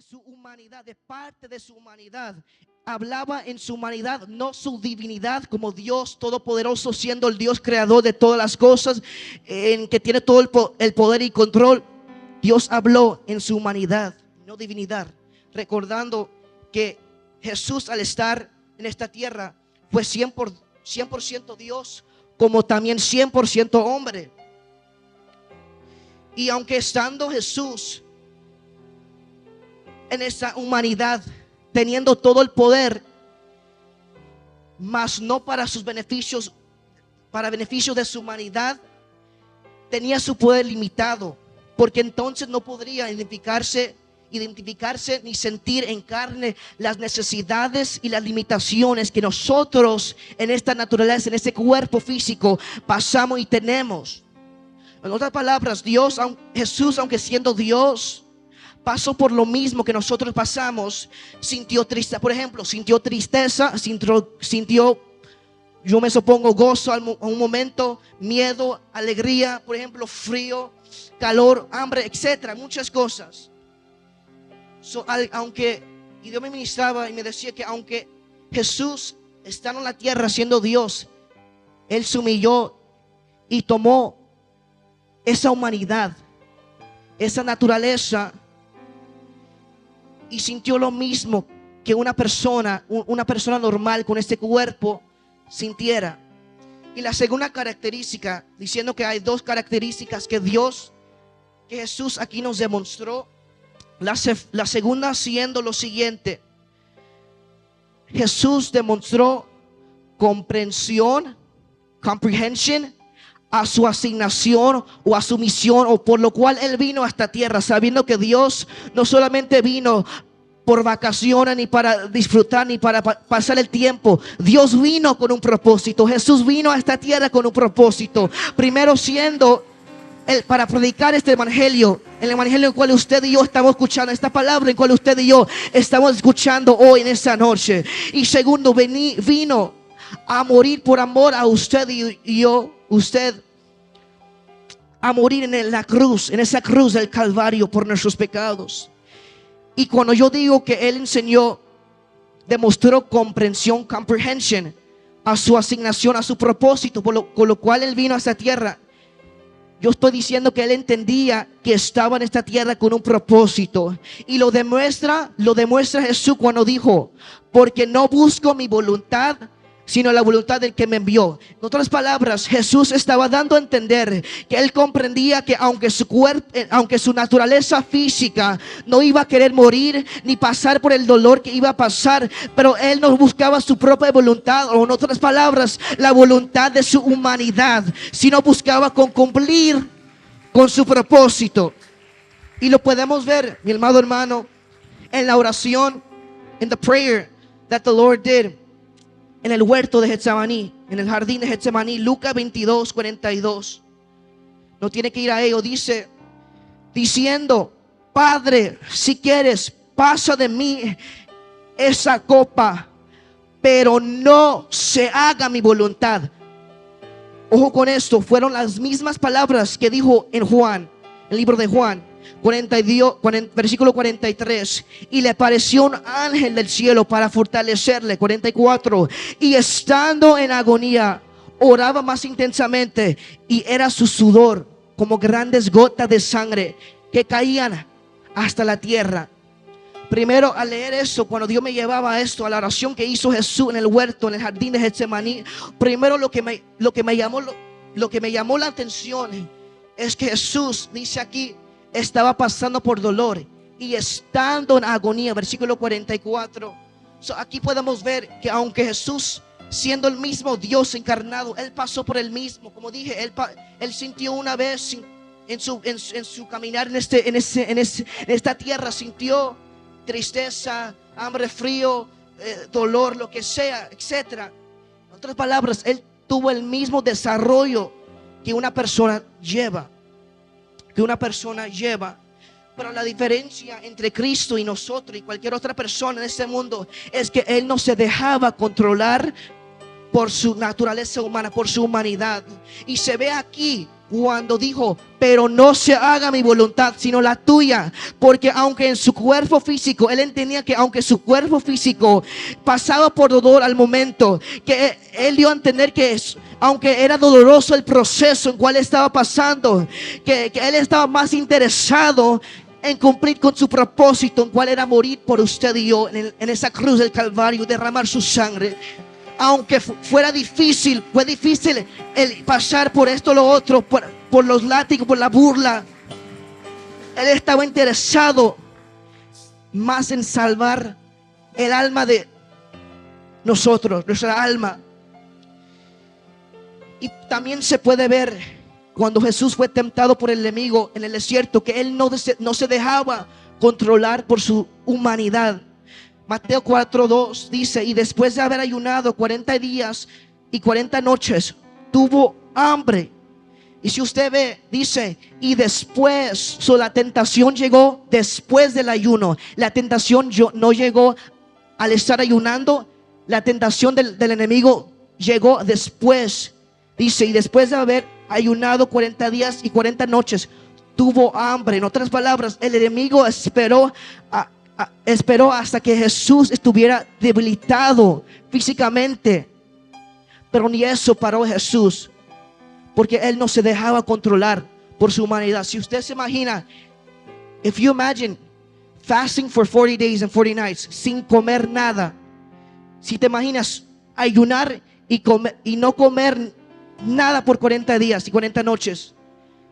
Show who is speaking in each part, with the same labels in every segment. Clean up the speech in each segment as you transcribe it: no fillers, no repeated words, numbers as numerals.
Speaker 1: su humanidad, de parte de su humanidad. Hablaba en su humanidad, no su divinidad como Dios todopoderoso, siendo el Dios creador de todas las cosas, en que tiene todo el poder y control. Dios habló en su humanidad, no divinidad, recordando que Jesús, al estar en esta tierra, fue 100% Dios, como también 100% hombre. Y aunque estando Jesús en esa humanidad, teniendo todo el poder, mas no para sus beneficios, para beneficio de su humanidad, tenía su poder limitado, porque entonces no podría identificarse ni sentir en carne las necesidades y las limitaciones que nosotros en esta naturaleza, en este cuerpo físico, pasamos y tenemos. En otras palabras, Jesús, aunque siendo Dios, pasó por lo mismo que nosotros pasamos. Sintió tristeza, por ejemplo, sintió tristeza, sintió, yo me supongo, gozo a un momento, miedo, alegría, por ejemplo, frío, calor, hambre, etcétera, muchas cosas. Y Dios me ministraba y me decía que aunque Jesús estando en la tierra siendo Dios, Él se humilló y tomó esa humanidad, esa naturaleza, y sintió lo mismo que una persona normal con este cuerpo sintiera. Y la segunda característica, diciendo que hay dos características que Jesús aquí nos demostró. La segunda siendo lo siguiente: Jesús demostró comprehension a su asignación o a su misión, o por lo cual Él vino a esta tierra, sabiendo que Dios no solamente vino por vacaciones, ni para disfrutar, ni para pasar el tiempo. Dios vino con un propósito. Jesús vino a esta tierra con un propósito. Primero siendo para predicar este evangelio, el evangelio en el cual usted y yo estamos escuchando, esta palabra en cual usted y yo estamos escuchando hoy en esta noche. Y segundo, vino a morir por amor a usted y yo, usted, a morir en esa cruz del Calvario por nuestros pecados. Y cuando yo digo que Él demostró comprehension a su asignación, a su propósito, con lo cual Él vino a esta tierra, yo estoy diciendo que Él entendía que estaba en esta tierra con un propósito. Y lo demuestra Jesús cuando dijo: porque no busco mi voluntad, sino la voluntad del que me envió. En otras palabras, Jesús estaba dando a entender que Él comprendía que aunque su naturaleza física no iba a querer morir ni pasar por el dolor que iba a pasar, pero Él no buscaba su propia voluntad, o en otras palabras, la voluntad de su humanidad, sino buscaba cumplir con su propósito. Y lo podemos ver, mi amado hermano, en la oración, en the prayer that the Lord did en el huerto de Getsemaní, en el jardín de Getsemaní. Lucas 22:42. No tiene que ir a ello. Dice, diciendo: Padre, si quieres, pasa de mí esa copa, pero no se haga mi voluntad. Ojo con esto, fueron las mismas palabras que dijo en Juan, el libro de Juan versículo 43. Y le apareció un ángel del cielo para fortalecerle. 44. Y estando en agonía, oraba más intensamente, y era su sudor como grandes gotas de sangre que caían hasta la tierra. Primero, al leer eso, cuando Dios me llevaba a esto, a la oración que hizo Jesús en el huerto, en el jardín de Getsemaní, primero lo que me llamó la atención es que Jesús, dice aquí, estaba pasando por dolor y estando en agonía. Versículo 44. Aquí podemos ver que aunque Jesús, siendo el mismo Dios encarnado, Él pasó por el mismo. Como dije, Él sintió una vez en su caminar en esta tierra, sintió tristeza, hambre, frío, dolor, lo que sea, etcétera. En otras palabras, Él tuvo el mismo desarrollo que una persona lleva. Pero la diferencia entre Cristo y nosotros y cualquier otra persona en este mundo es que Él no se dejaba controlar por su naturaleza humana, por su humanidad. Y se ve aquí cuando dijo, pero no se haga mi voluntad, sino la tuya. Porque aunque en su cuerpo físico, él entendía que aunque su cuerpo físico pasaba por dolor al momento, que él dio a entender que aunque era doloroso el proceso en cual estaba pasando, que él estaba más interesado en cumplir con su propósito, en cual era morir por usted y yo en esa cruz del Calvario, derramar su sangre. Aunque fuera difícil, fue difícil el pasar por esto o lo otro, por los látigos, por la burla. Él estaba interesado más en salvar el alma de nosotros, nuestra alma. Y también se puede ver cuando Jesús fue tentado por el enemigo en el desierto, que él no se dejaba controlar por su humanidad. Mateo 4:2 dice, y después de haber ayunado 40 días y 40 noches, tuvo hambre. Y si usted ve, dice, y después, la tentación llegó después del ayuno. La tentación no llegó al estar ayunando. La tentación del enemigo llegó después. Dice, y después de haber ayunado 40 días y 40 noches, tuvo hambre. En otras palabras, el enemigo esperó hasta que Jesús estuviera debilitado físicamente. Pero ni eso paró Jesús, porque él no se dejaba controlar por su humanidad. Si usted se imagina, if you imagine fasting for 40 days and 40 nights sin comer nada, si te imaginas ayunar y no comer nada por 40 días y 40 noches,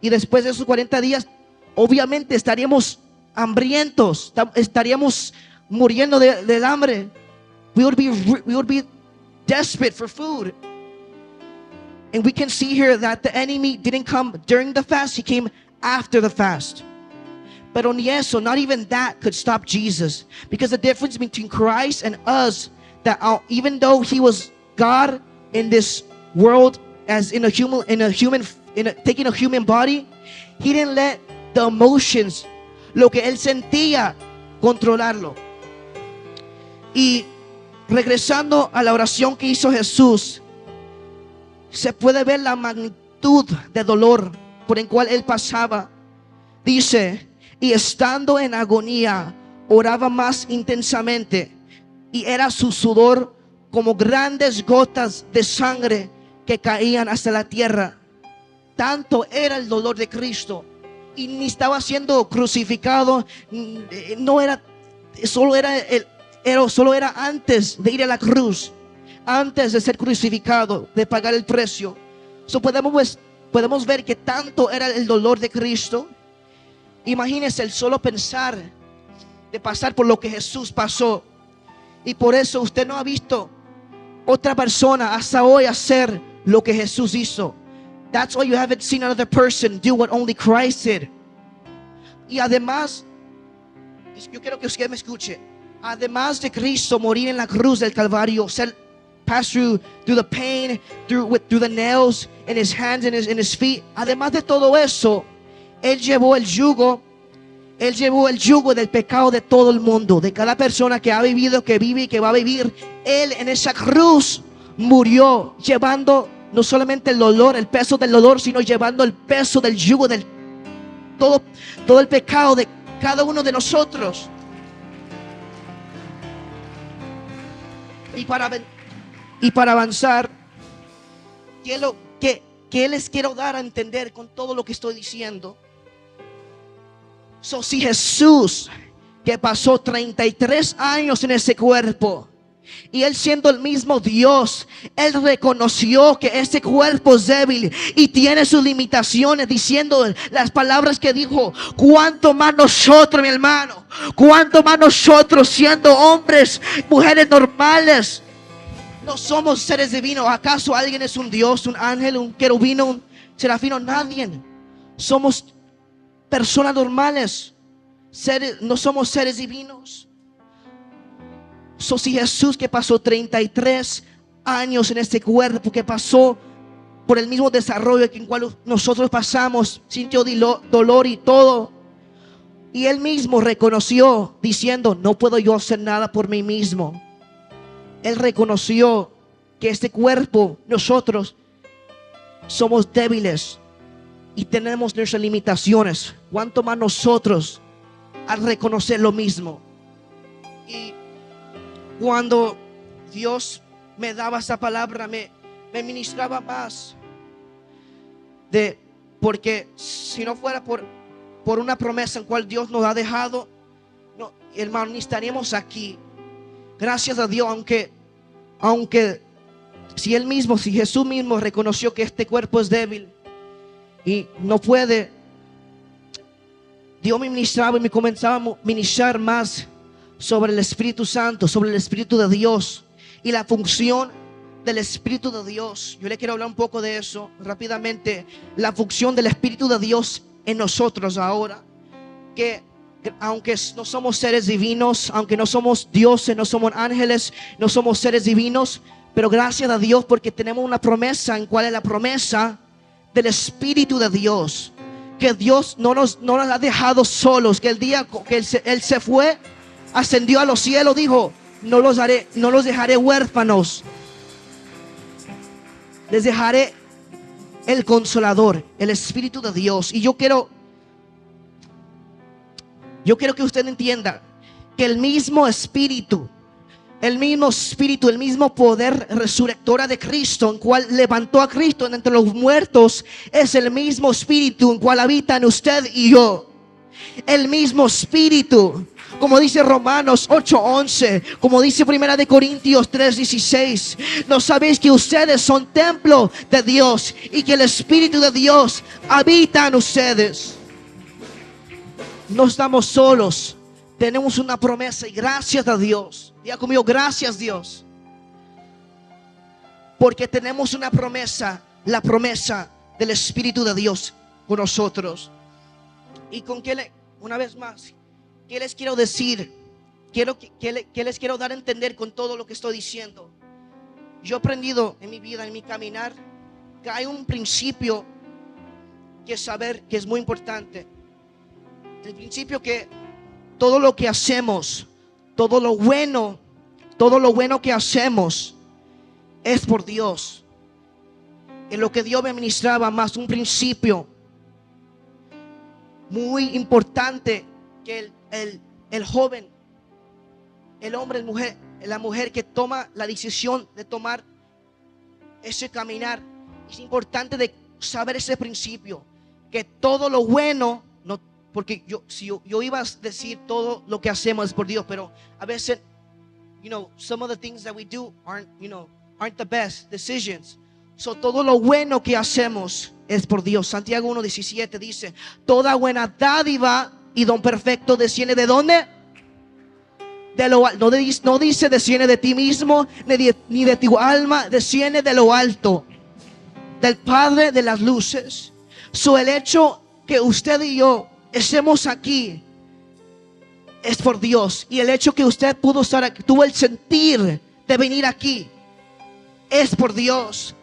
Speaker 1: y después de esos 40 días obviamente estaríamos hambrientos, estaríamos muriendo del hambre. We would be desperate for food. And we can see here that the enemy didn't come during the fast, he came after the fast. Pero ni eso, not even that could stop Jesus. Because the difference between Christ and us, that even though he was God in this world as taking a human body, he didn't let the emotions, lo que él sentía, controlarlo. Y regresando a la oración que hizo Jesús, se puede ver la magnitud de dolor por el cual él pasaba. Dice, y estando en agonía, oraba más intensamente, y era su sudor como grandes gotas de sangre que caían hasta la tierra. Tanto era el dolor de Cristo. Y ni estaba siendo crucificado, no era, solo era antes de ir a la cruz, antes de ser crucificado, de pagar el precio. Podemos ver que tanto era el dolor de Cristo. Imagínense el solo pensar de pasar por lo que Jesús pasó. Y por eso usted no ha visto otra persona hasta hoy hacer lo que Jesús hizo. That's why you haven't seen another person do what only Christ did. Y además, yo quiero que usted me escuche. Además de Cristo morir en la cruz del Calvario, pass through the pain, through the nails in his hands and in his feet. Además de todo eso, él llevó el yugo del pecado de todo el mundo, de cada persona que ha vivido, que vive y que va a vivir. Él en esa cruz murió, llevando no solamente el dolor, el peso del dolor, sino llevando el peso del yugo del todo el pecado de cada uno de nosotros. Y para avanzar, ¿qué les quiero dar a entender con todo lo que estoy diciendo? Si Jesús, que pasó 33 años en ese cuerpo, y él siendo el mismo Dios, él reconoció que ese cuerpo es débil y tiene sus limitaciones, diciendo las palabras que dijo: cuánto más nosotros, mi hermano, cuánto más nosotros, siendo hombres, mujeres normales, no somos seres divinos. ¿Acaso alguien es un Dios, un ángel, un querubino, un serafino? Nadie. Somos personas normales, no somos seres divinos. Si Jesús, que pasó 33 años en este cuerpo, que pasó por el mismo desarrollo en el cual nosotros pasamos, sintió dolor y todo, y él mismo reconoció, diciendo: no puedo yo hacer nada por mí mismo. Él reconoció que este cuerpo, nosotros somos débiles, y tenemos nuestras limitaciones, cuánto más nosotros al reconocer lo mismo. Y cuando Dios me daba esa palabra, me ministraba más porque si no fuera por una promesa en cual Dios nos ha dejado, no, hermano, ni estaríamos aquí. Gracias a Dios, aunque si Jesús mismo reconoció que este cuerpo es débil y no puede, Dios me ministraba y me comenzaba a ministrar más sobre el Espíritu Santo, sobre el Espíritu de Dios y la función del Espíritu de Dios. Yo le quiero hablar un poco de eso rápidamente. La función del Espíritu de Dios en nosotros ahora, que aunque no somos seres divinos, aunque no somos dioses, no somos ángeles, no somos seres divinos, pero gracias a Dios porque tenemos una promesa, en cual es la promesa del Espíritu de Dios, que Dios no nos ha dejado solos, que el día que Él se fue, ascendió a los cielos, dijo: no los dejaré huérfanos, les dejaré el Consolador, el Espíritu de Dios. Y yo quiero que usted entienda que el mismo Espíritu, el mismo poder resurrectora de Cristo, en cual levantó a Cristo de entre los muertos, es el mismo Espíritu en cual habita en usted y yo. El mismo Espíritu, como dice Romanos 8:11, como dice 1 Corintios 3:16. ¿No sabéis que ustedes son templo de Dios y que el Espíritu de Dios habita en ustedes? No estamos solos, tenemos una promesa y gracias a Dios. Diga conmigo: gracias Dios, porque tenemos una promesa, la promesa del Espíritu de Dios con nosotros. Y con una vez más, ¿qué les quiero decir? ¿Qué les quiero dar a entender con todo lo que estoy diciendo? Yo he aprendido en mi vida, en mi caminar, que hay un principio que saber que es muy importante. El principio que todo lo que hacemos, todo lo bueno que hacemos es por Dios. En lo que Dios me ministraba más, un principio muy importante, que el joven, el hombre, la mujer que toma la decisión de tomar ese caminar, es importante de saber ese principio, que todo lo bueno, no, porque yo iba a decir todo lo que hacemos es por Dios, pero a veces, some of the things that we do aren't the best decisions. So todo lo bueno que hacemos es por Dios. Santiago 1:17 dice: toda buena dádiva y don perfecto desciende ¿de dónde? De lo alto. No dice desciende de ti mismo, ni de tu alma, desciende de lo alto, del Padre de las luces. El hecho que usted y yo estemos aquí es por Dios. Y el hecho que usted pudo estar aquí, tuvo el sentir de venir aquí, es por Dios.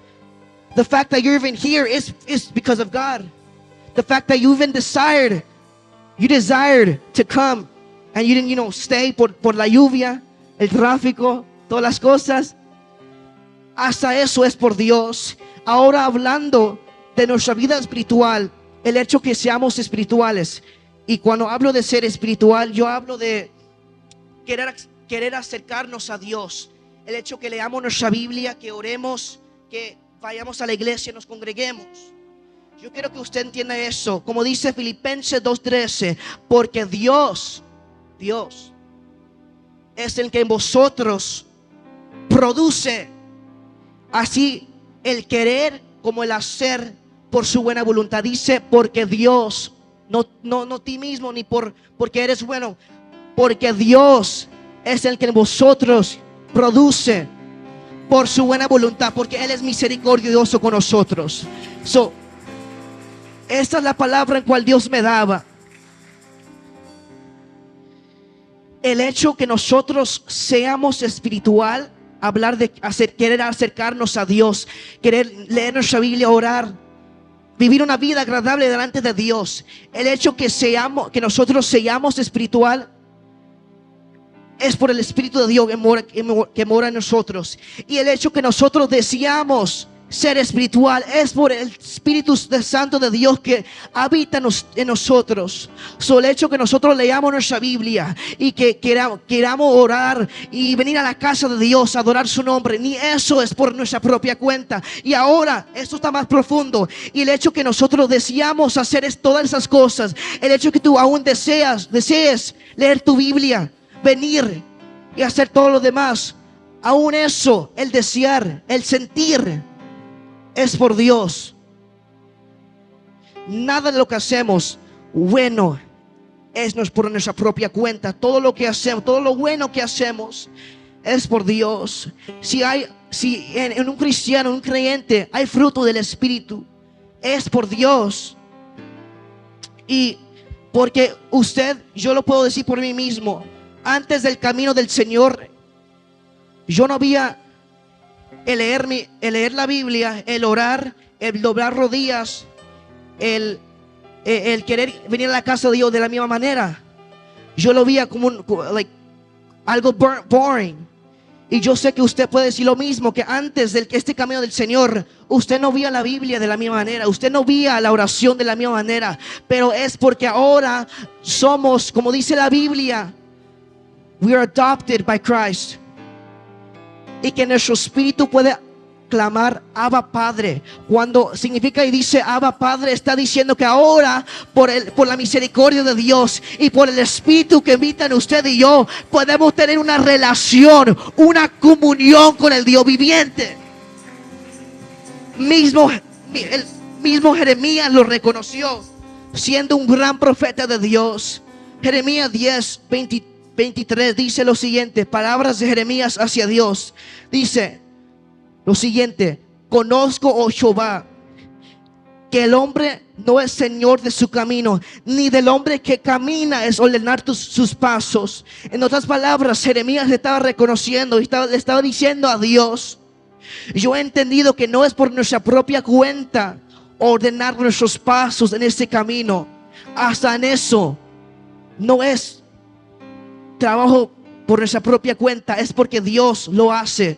Speaker 1: The fact that you're even here is because of God. The fact that you even desired to come and you didn't, stay por la lluvia, el tráfico, todas las cosas. Hasta eso es por Dios. Ahora, hablando de nuestra vida espiritual, el hecho que seamos espirituales. Y cuando hablo de ser espiritual, yo hablo de querer acercarnos a Dios. El hecho que leamos nuestra Biblia, que oremos, que vayamos a la iglesia, nos congreguemos. Yo quiero que usted entienda eso. Como dice Filipenses 2:13, porque Dios es el que en vosotros produce así el querer como el hacer por su buena voluntad. Dice porque Dios, no ti mismo, ni porque eres bueno, porque Dios es el que en vosotros produce por su buena voluntad, porque Él es misericordioso con nosotros. Esta es la palabra en cual Dios me daba. El hecho que nosotros seamos espiritual, hablar de querer acercarnos a Dios, querer leer nuestra Biblia, orar, vivir una vida agradable delante de Dios. El hecho que nosotros seamos espiritual es por el Espíritu de Dios que mora en nosotros. Y el hecho que nosotros deseamos ser espiritual, es por el Espíritu Santo de Dios que habita en nosotros. El hecho que nosotros leamos nuestra Biblia y que queramos orar y venir a la casa de Dios a adorar su nombre, ni eso es por nuestra propia cuenta. Y ahora esto está más profundo, y el hecho que nosotros deseamos hacer todas esas cosas, el hecho que tú aún desees leer tu Biblia, venir y hacer todo lo demás, aún eso, el desear, el sentir, es por Dios. Nada de lo que hacemos bueno no es por nuestra propia cuenta. Todo lo que hacemos, todo lo bueno que hacemos es por Dios. Si en un cristiano, un creyente, hay fruto del Espíritu, es por Dios. Y porque yo lo puedo decir por mí mismo, antes del camino del Señor, yo no había el leer la Biblia, el orar, el doblar rodillas, el querer venir a la casa de Dios de la misma manera. Yo lo veía como algo boring. Y yo sé que usted puede decir lo mismo, que antes de este camino del Señor, usted no veía la Biblia de la misma manera, usted no veía la oración de la misma manera. Pero es porque ahora somos, como dice la Biblia, we are adopted by Christ. Y que nuestro espíritu puede clamar Abba Padre. Cuando significa y dice Abba Padre, está diciendo que ahora por la misericordia de Dios y por el Espíritu que habita en usted y yo, podemos tener una relación, una comunión con el Dios viviente. El mismo Jeremías lo reconoció, siendo un gran profeta de Dios. Jeremías 10:23 dice lo siguiente, palabras de Jeremías hacia Dios. Dice lo siguiente: conozco, oh Jehová, que el hombre no es señor de su camino, ni del hombre que camina es ordenar sus pasos. En otras palabras, Jeremías le estaba reconociendo y le estaba diciendo a Dios: yo he entendido que no es por nuestra propia cuenta ordenar nuestros pasos en este camino. Hasta en eso no es trabajo por nuestra propia cuenta, es porque Dios lo hace.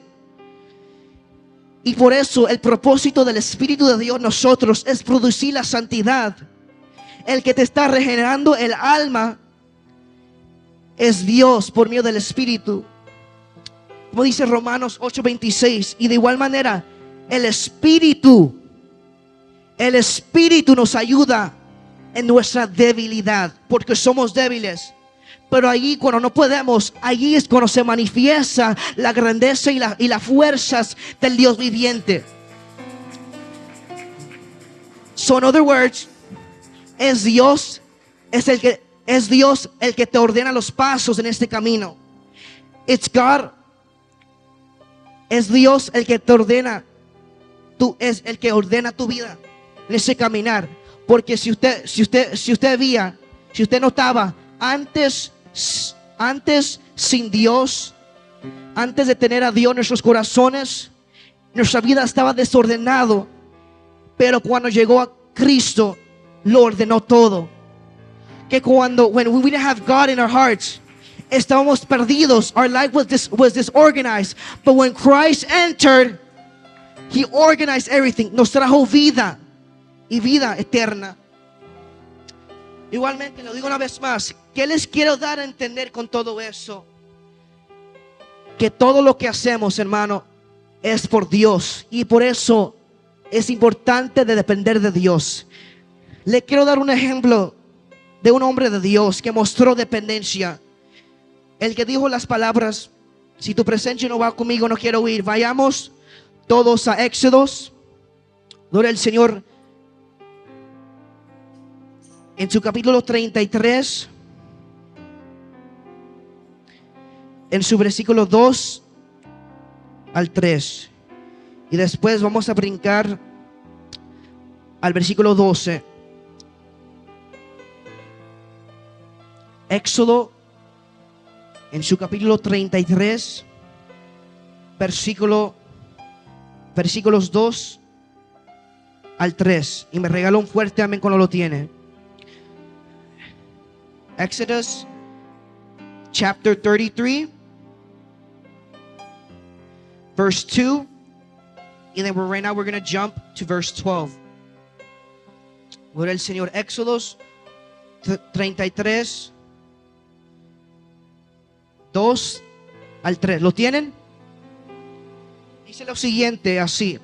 Speaker 1: Y por eso el propósito del Espíritu de Dios en nosotros es producir la santidad. El que te está regenerando el alma es Dios por medio del Espíritu. Como dice Romanos 8:26. Y de igual manera el Espíritu nos ayuda en nuestra debilidad, porque somos débiles. Pero allí cuando no podemos, allí es cuando se manifiesta la grandeza y las fuerzas del Dios viviente. So in other words, es Dios el que te ordena los pasos en este camino. It's God. Es Dios el que te ordena. Es el que ordena tu vida en ese caminar. Porque si usted notaba, antes sin Dios, antes de tener a Dios en nuestros corazones, nuestra vida estaba desordenado. Pero cuando llegó a Cristo, lo ordenó todo. Que when we didn't have God in our hearts, estábamos perdidos. Our life was disorganized. But when Christ entered, He organized everything. Nos trajo vida y vida eterna. Igualmente, lo digo una vez más, ¿qué les quiero dar a entender con todo eso? Que todo lo que hacemos, hermano, es por Dios. Y por eso es importante de depender de Dios. Le quiero dar un ejemplo de un hombre de Dios que mostró dependencia. El que dijo las palabras: si tu presencia no va conmigo, no quiero ir. Vayamos todos a Éxodos. Gloria al Señor. En su capítulo 33, en su versículo 2 al 3. Y después vamos a brincar al versículo 12. Éxodo, en su capítulo 33, versículos 2 al 3. Y me regaló un fuerte amén cuando lo tiene. Exodus chapter 33, verse 2 Y then right now we're going to jump to verse 12. Gloria al Señor. Éxodos 33, 2 al 3. ¿Lo tienen? Dice lo siguiente así.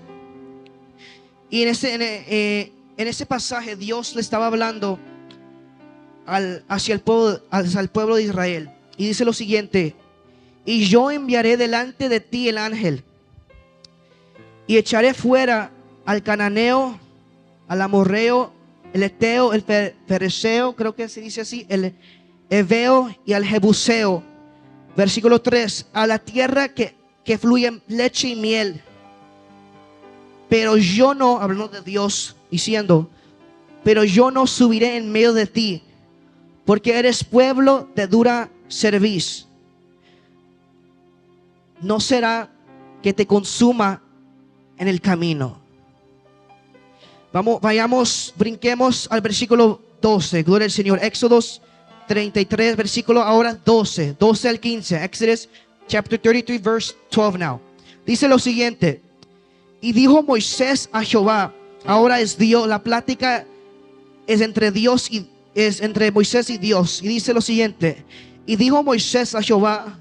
Speaker 1: Y en ese pasaje Dios le estaba hablando hacia el pueblo de Israel. Y dice lo siguiente: y yo enviaré delante de ti el ángel, y echaré fuera al cananeo, al amorreo, el eteo, el fereceo, creo que se dice así, el heveo y al jebuseo. Versículo 3: a la tierra que fluye leche y miel. Pero yo no, hablando de Dios, diciendo: pero yo no subiré en medio de ti, porque eres pueblo de dura cerviz. No será que te consuma en el camino. Brinquemos al versículo 12. Gloria al Señor. Éxodos 33, versículo ahora 12 al 15. Exodus chapter 33, verse 12 now. Dice lo siguiente: y dijo Moisés a Jehová. Ahora es Dios, la plática es entre Moisés y Dios. Y dice lo siguiente: y dijo Moisés a Jehová: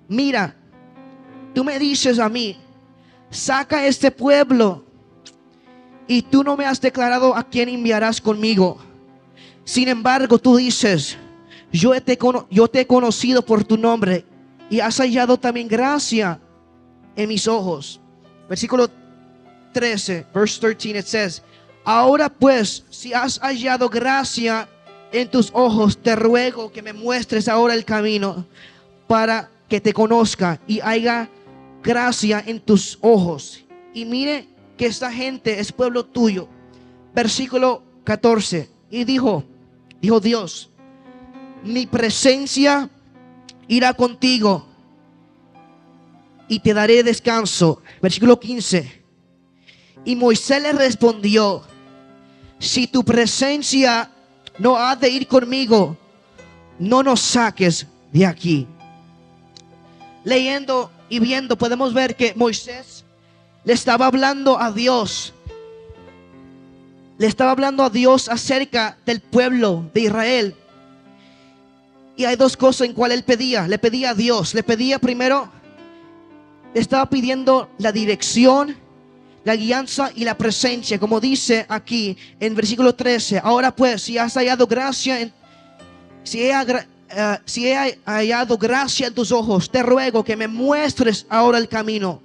Speaker 1: mira, tú me dices a mí, saca este pueblo, y tú no me has declarado a quién enviarás conmigo. Sin embargo, tú dices: yo te he conocido por tu nombre, y has hallado también gracia en mis ojos. Versículo 13, verse 13, it says: ahora pues, si has hallado gracia en tus ojos, te ruego que me muestres ahora el camino, para que te conozca y haya gracia en tus ojos, y mire que esta gente es pueblo tuyo. Versículo 14: y dijo Dios: mi presencia irá contigo y te daré descanso. Versículo 15: y Moisés le respondió: si tu presencia no ha de ir conmigo, no nos saques de aquí. Leyendo y viendo, podemos ver que Moisés le estaba hablando a Dios. Le estaba hablando a Dios acerca del pueblo de Israel. Y hay dos cosas en cuales él pedía. Le pedía a Dios. Le pedía primero, le estaba pidiendo la dirección, la guianza y la presencia. Como dice aquí en versículo 13: ahora pues, si has hallado gracia si he hallado gracia en tus ojos, te ruego que me muestres ahora el camino.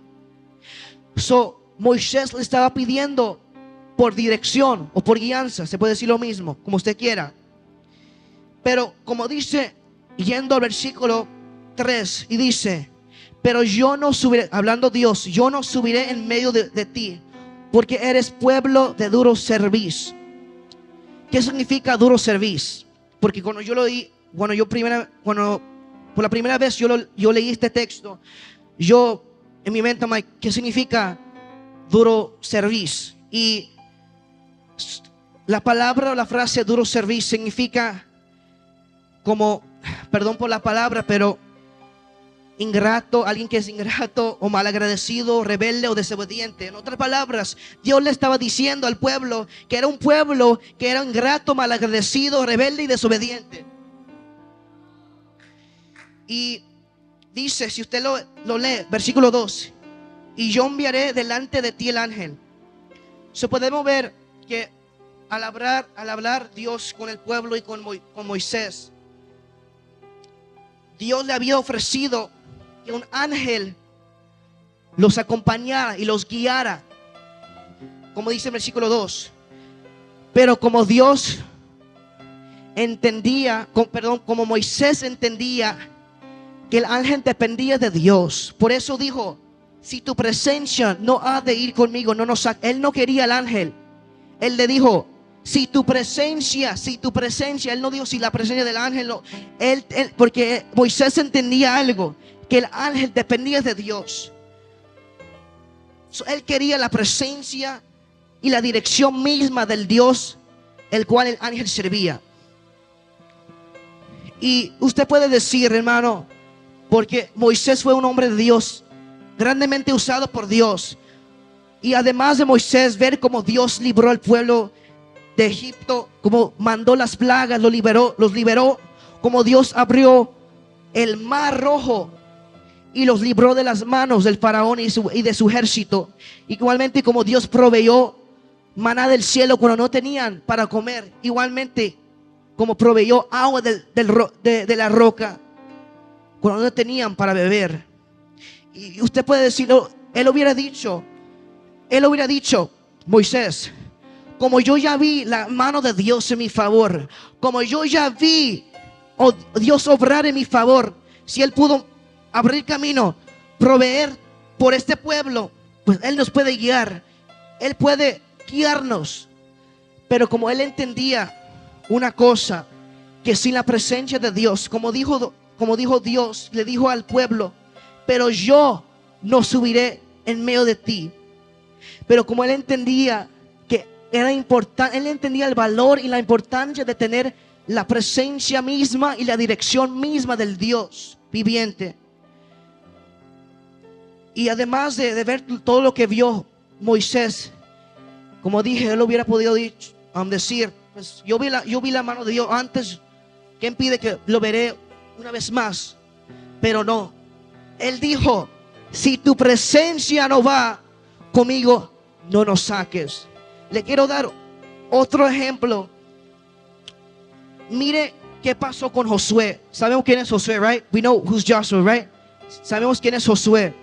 Speaker 1: Moisés le estaba pidiendo por dirección o por guianza, se puede decir lo mismo, como usted quiera. Pero como dice, yendo al versículo 3, y dice: pero yo no subiré, hablando Dios, yo no subiré en medio de ti, porque eres pueblo de duro cerviz. ¿Qué significa duro cerviz? Porque cuando por la primera vez yo leí este texto, yo en mi mente, ¿qué significa duro cerviz? Y la palabra o la frase duro cerviz significa como, perdón por la palabra, pero ingrato, alguien que es ingrato o malagradecido, rebelde o desobediente. En otras palabras, Dios le estaba diciendo al pueblo que era un pueblo que era ingrato, malagradecido, rebelde y desobediente. Y dice, si usted lo lee, versículo 2: y yo enviaré delante de ti el ángel. Podemos ver que al hablar Dios con el pueblo y con Moisés, Dios le había ofrecido que un ángel los acompañara y los guiara, como dice el versículo 2. Pero como Dios entendía, como Moisés entendía que el ángel dependía de Dios, por eso dijo: si tu presencia no ha de ir conmigo, no nos saques. Él no quería al ángel. Él le dijo: si tu presencia, él no dijo si la presencia del ángel, no. Porque Moisés entendía algo, que el ángel dependía de Dios. Él quería la presencia y la dirección misma del Dios el cual el ángel servía. Y usted puede decir, hermano, porque Moisés fue un hombre de Dios, grandemente usado por Dios. Y además de Moisés ver cómo Dios libró al pueblo de Egipto, como mandó las plagas, los liberó, como Dios abrió el mar rojo y los libró de las manos del faraón y de su ejército. Igualmente como Dios proveyó maná del cielo cuando no tenían para comer, igualmente como proveyó agua de la roca cuando no tenían para beber. Y usted puede decirlo, él hubiera dicho, Moisés, como yo ya vi la mano de Dios en mi favor, como yo ya vi Dios obrar en mi favor, si Él pudo abrir camino, proveer por este pueblo, pues Él nos puede guiar, Él puede guiarnos. Pero como Él entendía una cosa, que sin la presencia de Dios, como dijo Dios, le dijo al pueblo, pero yo no subiré en medio de ti. Pero como Él entendía que era importante, Él entendía el valor y la importancia de tener la presencia misma y la dirección misma del Dios viviente. Y además de ver todo lo que vio Moisés, como dije, él hubiera podido decir, pues yo vi la mano de Dios antes, ¿qué impide que lo veré una vez más? Pero no, él dijo, si tu presencia no va conmigo, no nos saques. Le quiero dar otro ejemplo. Mire qué pasó con Josué. Sabemos quién es Josué, right? We know who's Joshua, right? Sabemos quién es Josué.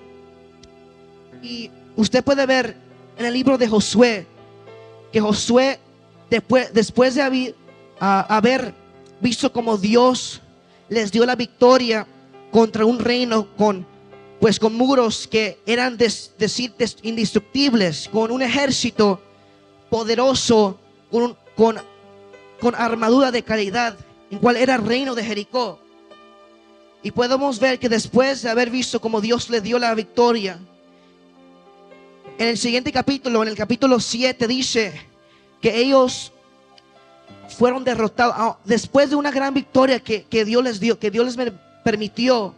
Speaker 1: Y usted puede ver en el libro de Josué que Josué, después de haber visto como Dios les dio la victoria contra un reino con muros que eran indestructibles, con un ejército poderoso, con armadura de calidad, en cual era el reino de Jericó. Y podemos ver que después de haber visto como Dios le dio la victoria, en el siguiente capítulo, en el capítulo 7, dice que ellos fueron derrotados después de una gran victoria que Dios les dio, que Dios les permitió.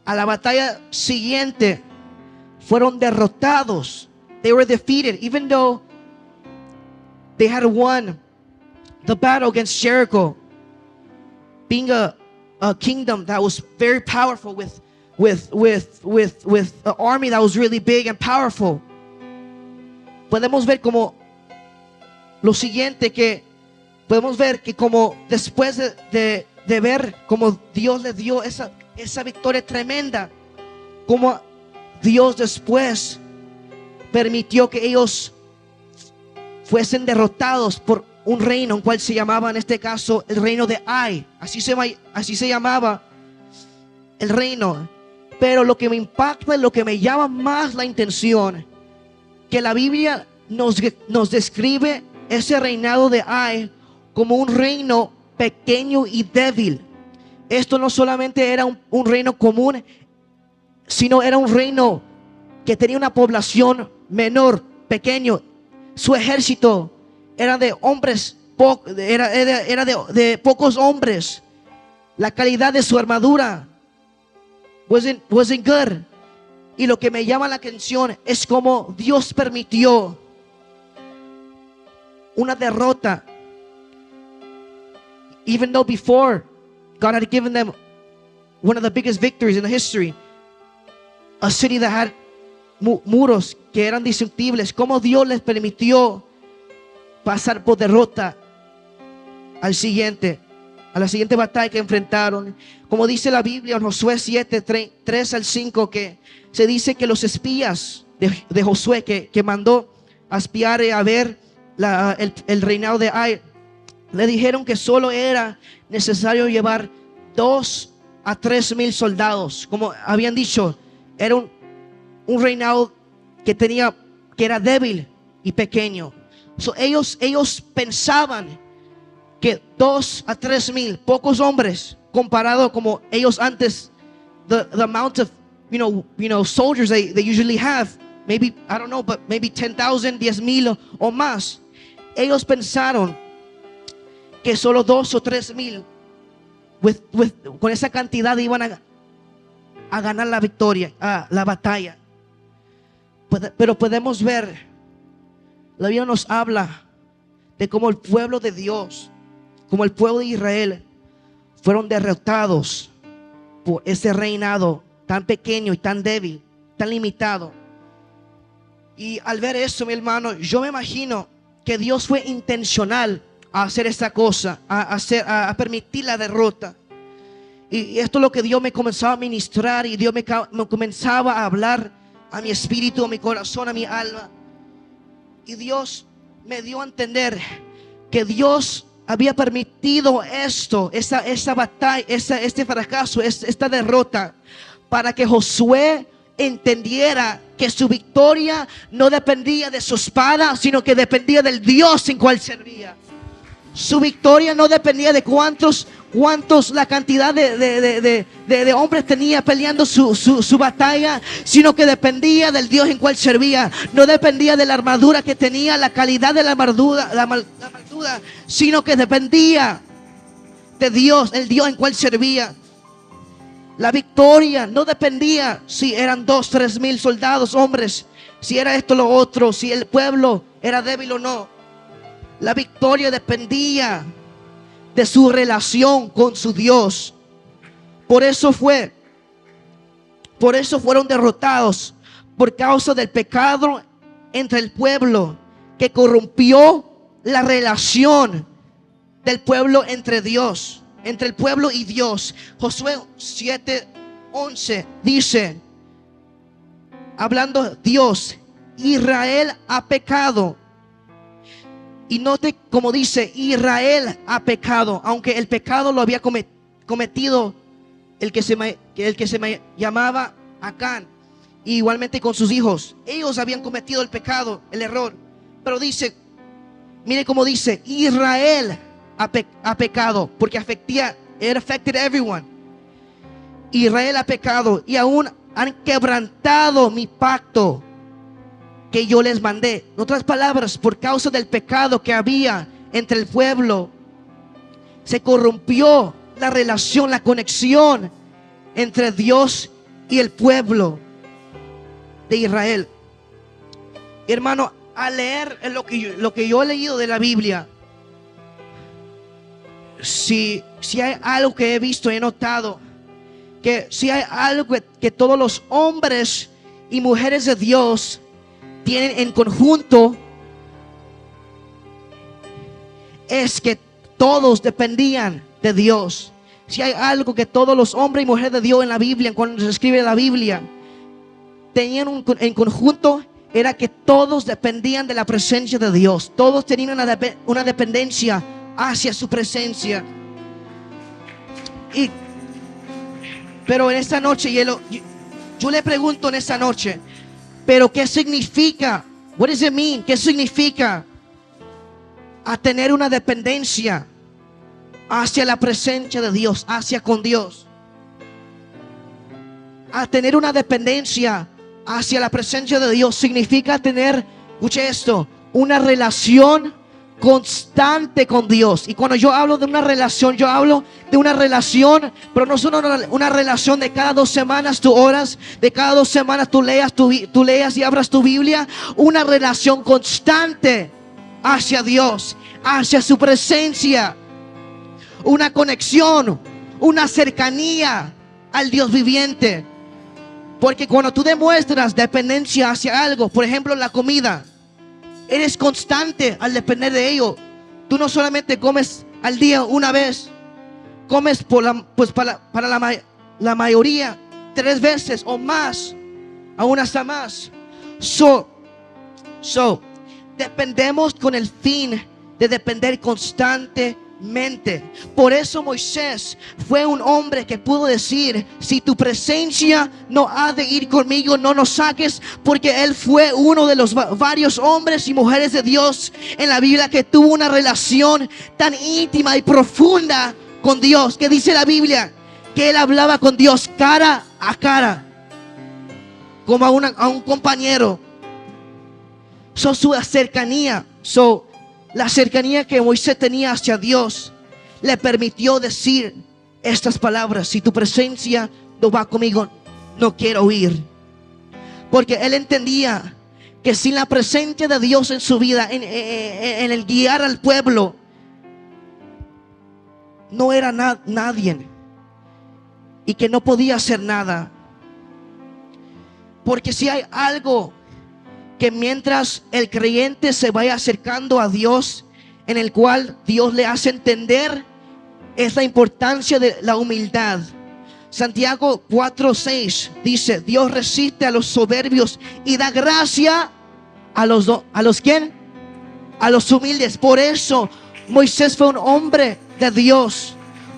Speaker 1: A la batalla siguiente fueron derrotados. They were defeated, even though they had won the battle against Jericho, being a kingdom that was very powerful with an army that was really big and powerful. Podemos ver como lo siguiente, que podemos ver que como después de ver como Dios le dio esa victoria tremenda, como Dios después permitió que ellos fuesen derrotados por un reino, en cual se llamaba en este caso el reino de Ai. Así se llamaba el reino. Pero lo que me impacta, lo que me llama más la atención, que la Biblia nos describe ese reinado de Ai como un reino pequeño y débil. Esto no solamente era un reino común, sino era un reino que tenía una población menor, pequeño. Su ejército era de hombres, era de pocos hombres. La calidad de su armadura wasn't good. Y lo que me llama la atención es cómo Dios permitió una derrota, even though before God had given them one of the biggest victories in the history, a city that had muros que eran indestructibles. Cómo Dios les permitió pasar por derrota a la siguiente batalla que enfrentaron. Como dice la Biblia en Josué 7, 3 al 5, que se dice que los espías de Josué que mandó a espiar a ver el reinado de Ai, le dijeron que solo era necesario llevar 2 a 3 mil soldados. Como habían dicho, era un reinado que era débil y pequeño. Ellos pensaban que 2 a 3 mil, pocos hombres, comparado como ellos antes, the amount of soldiers they usually have, maybe, I don't know, but maybe 10,000, 10,000 o más. Ellos pensaron que solo 2 o 3 mil con esa cantidad iban a ganar la victoria, la batalla. Pero podemos ver, la Biblia nos habla de cómo el pueblo de Dios, como el pueblo de Israel, fueron derrotados por ese reinado tan pequeño y tan débil, tan limitado. Y al ver eso, mi hermano, yo me imagino que Dios fue intencional a hacer esa cosa, a permitir la derrota. Y esto es lo que Dios me comenzaba a ministrar, y Dios me comenzaba a hablar a mi espíritu, a mi corazón, a mi alma. Y Dios me dio a entender que Dios había permitido esto, esa batalla, este fracaso, esta derrota, para que Josué entendiera que su victoria no dependía de su espada, sino que dependía del Dios en cual servía. Su victoria no dependía de cuántos la cantidad de hombres tenía peleando su batalla, sino que dependía del Dios en cual servía. No dependía de la armadura que tenía, la calidad de la armadura, sino que dependía de Dios, el Dios en cual servía. La victoria no dependía si eran 2-3 mil soldados, hombres, si era esto o lo otro, si el pueblo era débil o no. La victoria dependía de su relación con su Dios. Por eso fueron derrotados, por causa del pecado entre el pueblo, que corrompió la relación del pueblo entre Dios, entre el pueblo y Dios. Josué 7:11 dice, hablando Dios, Israel ha pecado. Y note como dice, Israel ha pecado, aunque el pecado lo había cometido el que se llamaba Acán, y igualmente con sus hijos. Ellos habían cometido el pecado, el error. Pero dice, mire cómo dice, Israel ha pecado, porque it affected everyone. Israel ha pecado y aún han quebrantado mi pacto que yo les mandé. En otras palabras, por causa del pecado que había entre el pueblo, se corrompió la relación, la conexión entre Dios y el pueblo de Israel. Hermano, al leer lo que yo he leído de la Biblia, si hay algo que he visto y he notado, que si hay algo que todos los hombres y mujeres de Dios tienen en conjunto, es que todos dependían de Dios. Si hay algo que todos los hombres y mujeres de Dios en la Biblia, cuando se escribe la Biblia, tenían en conjunto, era que todos dependían de la presencia de Dios. Todos tenían una dependencia hacia su presencia. Pero en esta noche yo le pregunto en esta noche, pero ¿qué significa? What does it mean? ¿Qué significa a tener una dependencia hacia la presencia de Dios, hacia con Dios? A tener una dependencia hacia la presencia de Dios significa tener, escuche esto, una relación constante con Dios. Y cuando yo hablo de una relación, yo hablo de una relación, pero no solo una relación de cada 2 semanas tú oras, de cada 2 semanas tú leas y abras tu Biblia. Una relación constante hacia Dios, hacia su presencia, una conexión, una cercanía al Dios viviente. Porque cuando tú demuestras dependencia hacia algo, por ejemplo la comida, eres constante al depender de ello. Tú no solamente comes al día una vez, comes para la mayoría 3 veces o más, aún hasta más. Dependemos con el fin de depender constantemente. Por eso Moisés fue un hombre que pudo decir, si tu presencia no ha de ir conmigo, no nos saques, porque él fue uno de los varios hombres y mujeres de Dios en la Biblia que tuvo una relación tan íntima y profunda con Dios, que dice la Biblia que él hablaba con Dios cara a cara, como a un compañero. Su cercanía, la cercanía que Moisés tenía hacia Dios le permitió decir estas palabras: si tu presencia no va conmigo, no quiero ir. Porque él entendía que sin la presencia de Dios en su vida, en el guiar al pueblo, no era nadie, y que no podía hacer nada. Porque si hay algo que mientras el creyente se vaya acercando a Dios, en el cual Dios le hace entender, es la importancia de la humildad. Santiago 4:6 dice: Dios resiste a los soberbios y da gracia a los ¿quién? A los humildes. Por eso Moisés fue un hombre de Dios,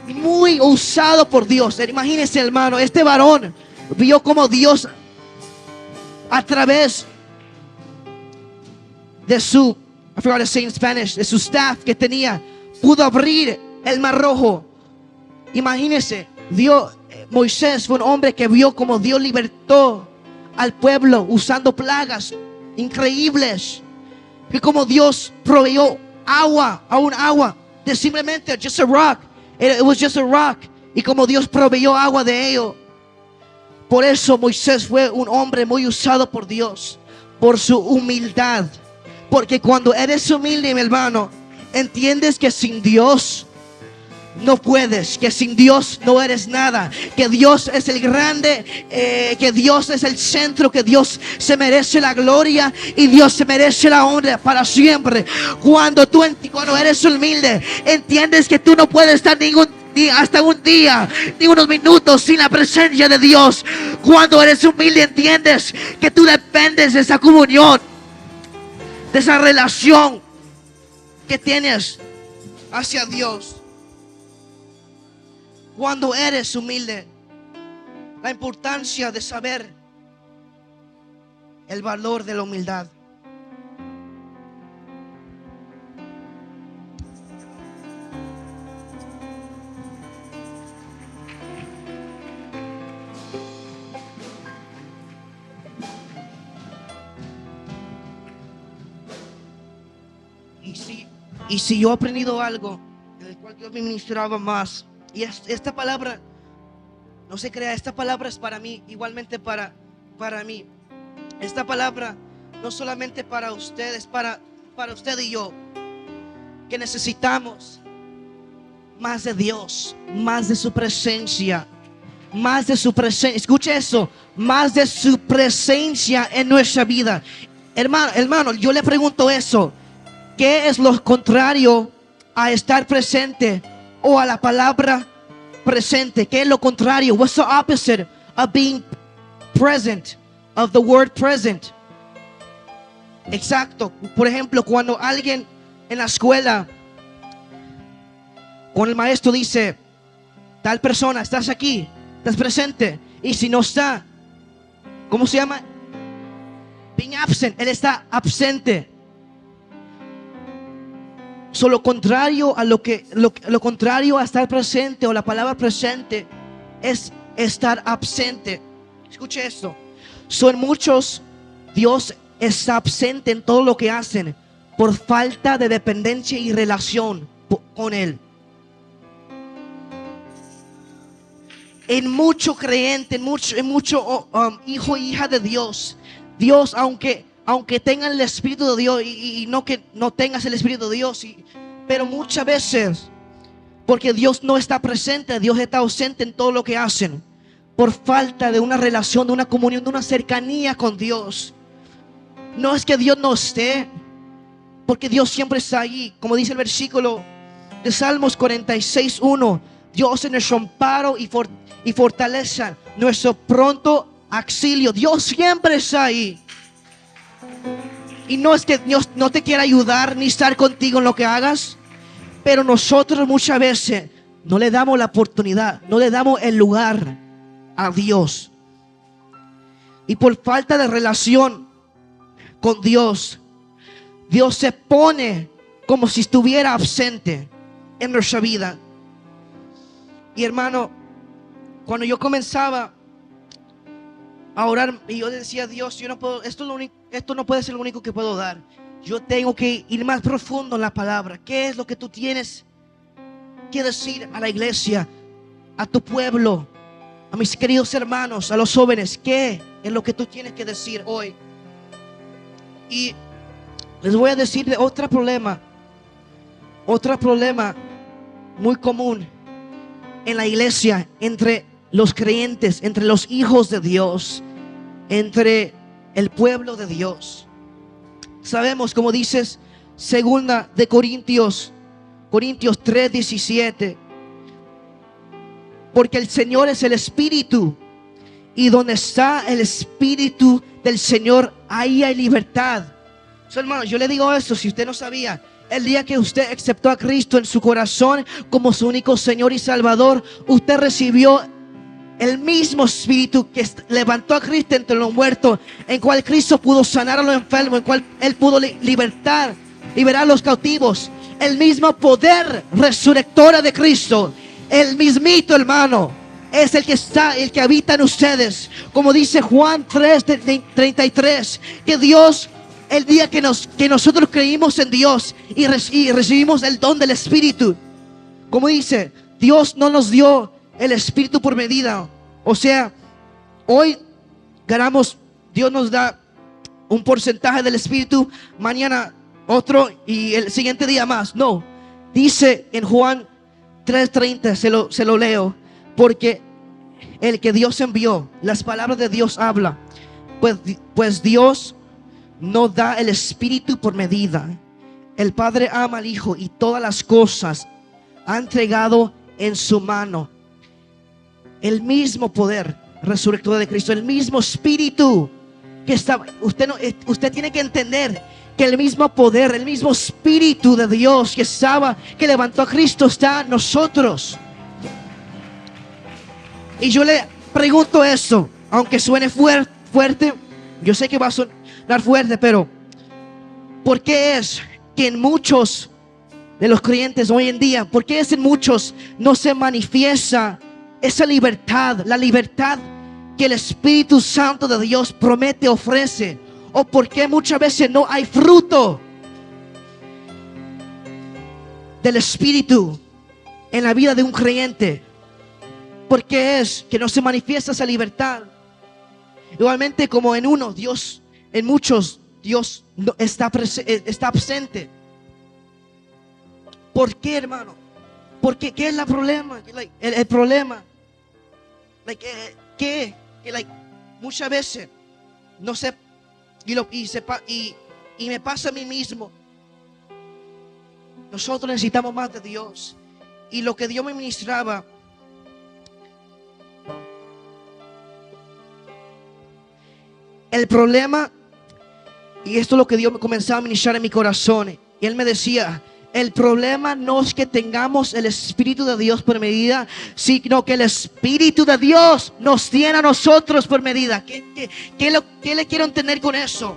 Speaker 1: muy usado por Dios. Imagínense, hermano, este varón vio como Dios, a través de su, I forgot to say in Spanish, de su staff que tenía, pudo abrir el mar rojo. Imagínense, Moisés fue un hombre que vio como Dios libertó al pueblo usando plagas increíbles, y como Dios proveyó agua, a un agua de simplemente just a rock. It was just a rock, y como Dios proveyó agua de ello. Por eso Moisés fue un hombre muy usado por Dios, por su humildad. Porque cuando eres humilde, mi hermano, entiendes que sin Dios no puedes, que sin Dios no eres nada, que Dios es el grande, que Dios es el centro, que Dios se merece la gloria y Dios se merece la honra para siempre. Cuando eres humilde, entiendes que tú no puedes estar hasta un día, ni unos minutos sin la presencia de Dios. Cuando eres humilde, entiendes que tú dependes de esa comunión, de esa relación que tienes hacia Dios. Cuando eres humilde, la importancia de saber el valor de la humildad. Y si yo he aprendido algo en el cual Dios me ministraba más, y esta palabra, no se crea, esta palabra es para mí, igualmente para mí. Esta palabra no solamente para ustedes, para usted y yo, que necesitamos más de Dios, más de su presencia, más de su presencia. Escuche eso, más de su presencia en nuestra vida. Hermano, yo le pregunto eso: ¿qué es lo contrario a estar presente o a la palabra presente? ¿Qué es lo contrario? What's the opposite of being present, of the word present? Exacto. Por ejemplo, cuando alguien en la escuela, cuando el maestro dice: tal persona, estás aquí, estás presente. Y si no está, ¿cómo se llama? Being absent. Él está absente. Lo contrario a lo contrario a estar presente, o la palabra presente, es estar absente. Escuche esto. En muchos, Dios está absente en todo lo que hacen por falta de dependencia y relación con Él. En mucho creyente, en mucho hijo e hija de Dios, aunque tengan el Espíritu de Dios y no que no tengas el Espíritu de Dios, pero muchas veces, porque Dios no está presente, Dios está ausente en todo lo que hacen, por falta de una relación, de una comunión, de una cercanía con Dios. No es que Dios no esté, porque Dios siempre está ahí. Como dice el versículo de Salmos 46:1: Dios es nuestro amparo y fortaleza, nuestro pronto auxilio. Dios siempre está ahí. Y no es que Dios no te quiera ayudar ni estar contigo en lo que hagas, pero nosotros muchas veces no le damos la oportunidad, no le damos el lugar a Dios. Y por falta de relación con Dios, Dios se pone como si estuviera ausente en nuestra vida. Y hermano, cuando yo comenzaba a orar, y yo decía: Dios, yo no puedo, esto no puede ser lo único que puedo dar. Yo tengo que ir más profundo en la palabra. ¿Qué es lo que tú tienes que decir a la iglesia, a tu pueblo, a mis queridos hermanos, a los jóvenes? ¿Qué es lo que tú tienes que decir hoy? Y les voy a decir de otro problema muy común en la iglesia, entre los creyentes, entre los hijos de Dios, entre el pueblo de Dios. Sabemos, como dices, segunda de Corintios 3:17, porque el Señor es el Espíritu, y donde está el Espíritu del Señor, ahí hay libertad. Hermanos, yo le digo esto, si usted no sabía, el día que usted aceptó a Cristo en su corazón como su único Señor y Salvador, usted recibió el mismo Espíritu que levantó a Cristo entre los muertos, en cual Cristo pudo sanar a los enfermos, en cual Él pudo liberar a los cautivos. El mismo poder resurrectora de Cristo, el mismito, hermano, es el que habita en ustedes. Como dice Juan 3:33, que Dios, el día que nosotros creímos en Dios y recibimos el don del Espíritu, como dice, Dios no nos dio el Espíritu por medida. O sea, hoy ganamos, Dios nos da un porcentaje del Espíritu, mañana otro y el siguiente día más. No, dice en Juan 3:30, se lo leo, porque el que Dios envió, las palabras de Dios habla, pues Dios no da el Espíritu por medida. El Padre ama al Hijo y todas las cosas ha entregado en su mano. El mismo poder resurrector de Cristo, el mismo Espíritu que estaba, usted tiene que entender que el mismo poder, el mismo Espíritu de Dios que levantó a Cristo está en nosotros. Y yo le pregunto eso, aunque suene fuerte, yo sé que va a sonar fuerte, pero ¿por qué es que en muchos de los creyentes hoy en día, por qué es en muchos no se manifiesta esa libertad, la libertad que el Espíritu Santo de Dios promete, ofrece? ¿O por qué muchas veces no hay fruto del Espíritu en la vida de un creyente? ¿Por qué es que no se manifiesta esa libertad? Igualmente, como en muchos Dios no está ausente. ¿Por qué, hermano? Porque ¿qué es el problema? El problema, que muchas veces no sé, y me pasa a mí mismo. Nosotros necesitamos más de Dios. Y lo que Dios me ministraba, el problema, y esto es lo que Dios me comenzaba a ministrar en mi corazón, y Él me decía: el problema no es que tengamos el Espíritu de Dios por medida, sino que el Espíritu de Dios nos tiene a nosotros por medida. ¿Qué le quiero entender con eso?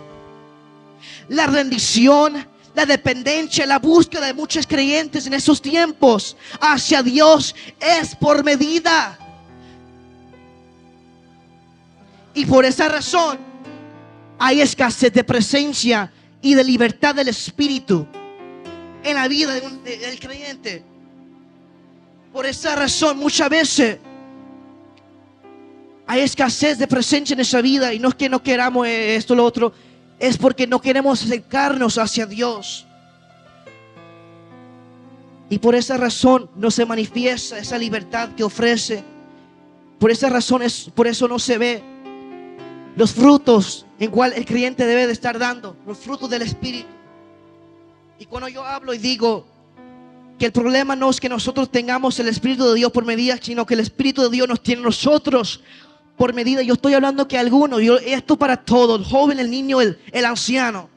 Speaker 1: La rendición, la dependencia, la búsqueda de muchos creyentes en esos tiempos hacia Dios es por medida. Y por esa razón hay escasez de presencia y de libertad del Espíritu en la vida del creyente. Por esa razón muchas veces hay escasez de presencia en esa vida. Y no es que no queramos esto o lo otro, es porque no queremos acercarnos hacia Dios. Y por esa razón no se manifiesta esa libertad que ofrece. Por esa razón por eso no se ve los frutos en cual el creyente debe de estar dando, los frutos del Espíritu. Y cuando yo hablo y digo que el problema no es que nosotros tengamos el Espíritu de Dios por medida, sino que el Espíritu de Dios nos tiene a nosotros por medida. Yo estoy hablando que algunos, esto para todos, el joven, el niño, el anciano.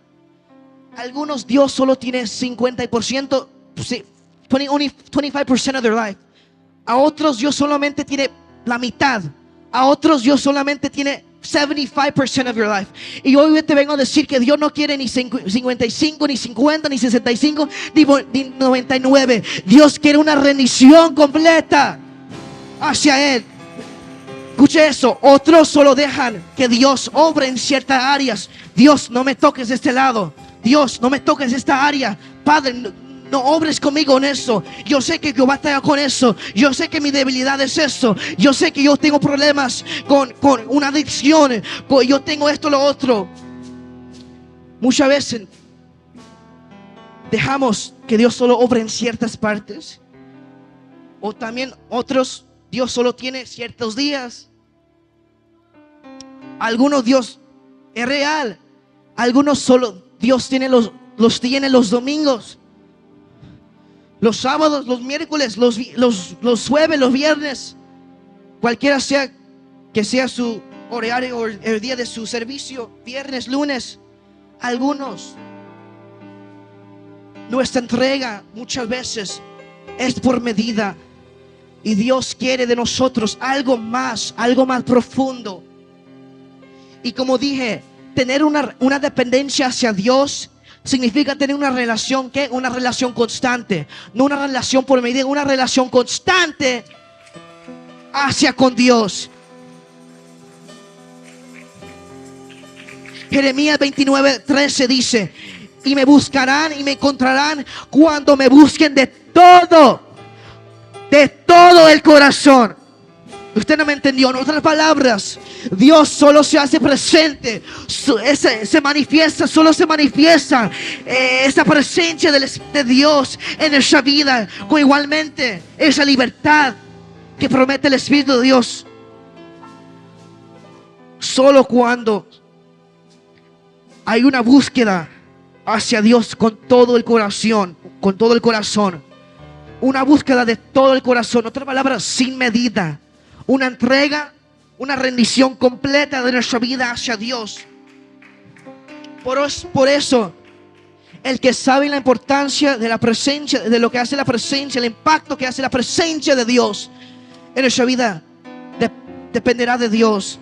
Speaker 1: Algunos Dios solo tiene 50%, 25% of their life. A otros Dios solamente tiene la mitad. A otros Dios solamente tiene 75% of your life. Y hoy te vengo a decir que Dios no quiere ni 55, ni 50, ni 65, ni 99. Dios quiere una rendición completa hacia Él. Escuche eso. Otros solo dejan que Dios obre en ciertas áreas. Dios, no me toques de este lado. Dios, no me toques de esta área. Padre, no obres conmigo en eso. Yo sé que yo batallo con eso. Yo sé que mi debilidad es eso. Yo sé que yo tengo problemas con una adicción. Yo tengo esto, lo otro. Muchas veces dejamos que Dios solo obre en ciertas partes. O también otros, Dios solo tiene ciertos días. Algunos Dios es real. Algunos solo Dios tiene los tiene los domingos, los sábados, los miércoles, los jueves, los viernes. Cualquiera sea que sea su horario o el día de su servicio, viernes, lunes. Algunos, nuestra entrega muchas veces es por medida. Y Dios quiere de nosotros algo más profundo. Y como dije, tener una dependencia hacia Dios significa tener una relación, ¿qué? Una relación constante. No una relación por medida, una relación constante hacia con Dios. Jeremías 29:13 dice: y me buscarán y me encontrarán cuando me busquen de todo el corazón. Usted no me entendió. En otras palabras, Dios solo se hace presente, se manifiesta esa presencia de Dios en nuestra vida, con igualmente esa libertad que promete el Espíritu de Dios. Solo cuando hay una búsqueda hacia Dios con todo el corazón, una búsqueda de todo el corazón, otra palabra, sin medida, una entrega, una rendición completa de nuestra vida hacia Dios. Por eso, el que sabe la importancia de la presencia, de lo que hace la presencia, el impacto que hace la presencia de Dios en nuestra vida, dependerá de Dios.